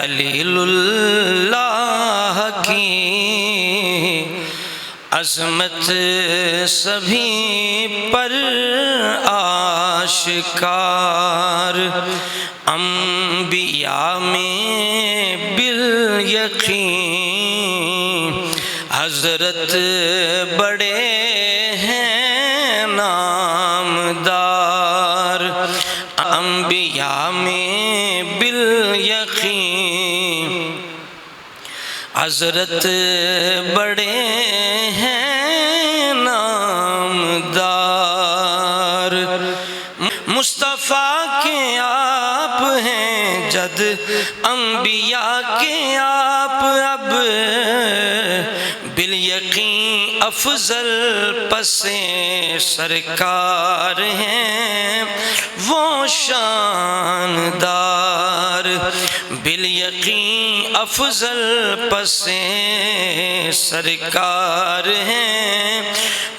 خلیل اللہ کی عظمت سبھی پر آشکار، انبیاء میں بالیقین حضرت بڑے ہیں نامدار، انبیاء میں بالیقین حضرت بڑے ہیں نامدار، مصطفیٰ کے آپ ہیں جد، انبیاء کے آپ اب بالیقین افضل پسے سرکار ہیں وہ شاندار، بالیقین افضل پسے سرکار ہیں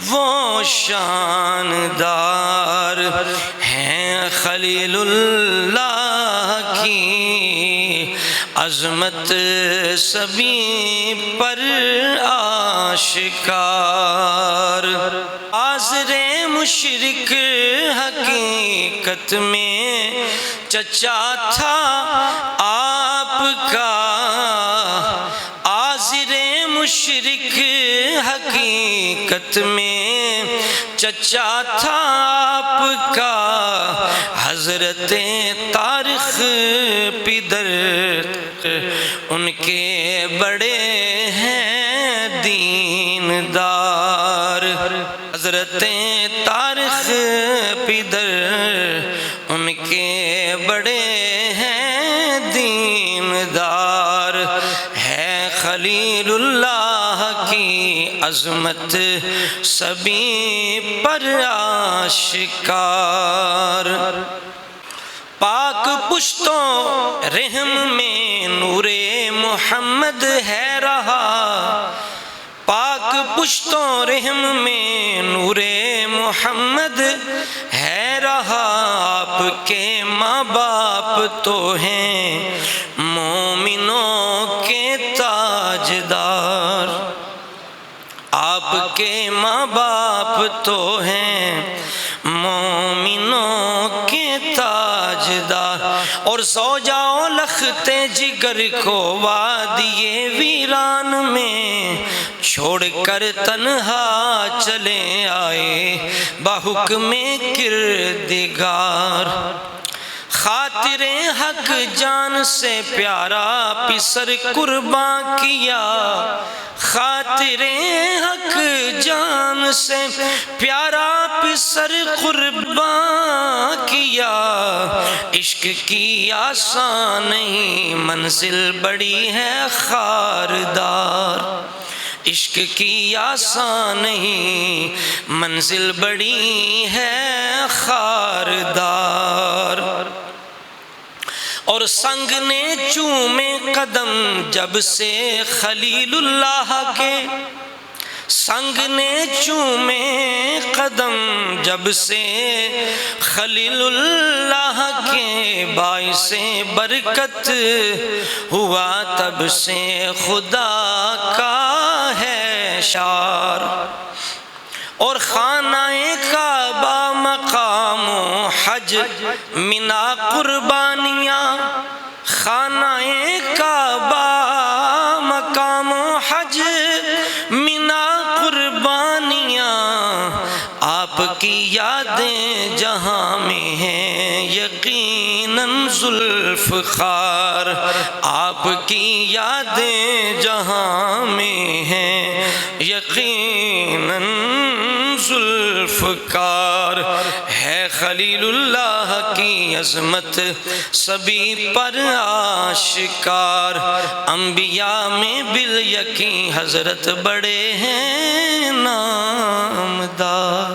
وہ شاندار، ہیں خلیل اللہ کی عظمت سبھی پر آشکار، حاضر مشرک حقیقت میں چچا تھا آپ کا، حاضر مشرک حقیقت میں چچا تھا آپ کا، حضرت طارق پدر ان کے بڑے ہیں دیندار، حضرت طارق پدر ان کے بڑے ہیں دیندار، ہے خلیل اللہ کی عظمت سبھی پر آشکار، پاک پشتوں رحم میں نور محمد ہے رہا، پاک پشتوں رحم میں نور محمد ہے رہا، آپ کے ماں باپ تو ہیں مومنوں کے تاجدار، آپ کے ماں باپ تو ہیں مومنوں کے تاجدار، اور سو جاؤ لختے جگر کو وادی ویران میں چھوڑ کر تنہا چلے آئے بحکم کردگار، خاطر حق جان سے پیارا پسر قربان کیا، خاطر حق جان سے پیارا پسر قربان کیا، عشق کی آسان نہیں منزل بڑی ہے خاردار، عشق کی آسان نہیں منزل بڑی ہے خاردار، اور سنگ نے چومے قدم جب سے خلیل اللہ کے، سنگ نے چومے قدم جب سے خلیل اللہ کے، باعث برکت ہوا تب سے خدا کا ہے شار، اور خانہ کعبہ مقام و حج منا قربانیاں، خانہ کعبہ مقام و حج منا قربانیاں، آپ کی یادیں جہاں میں ہیں یقیناً ذوالفقار، آپ کی یادیں جہاں میں ہیں یقیناً ذوالفقار، ہے خلیل اللہ کی عظمت سبھی پر آشکار، انبیاء میں بالیقین حضرت بڑے ہیں نامدار۔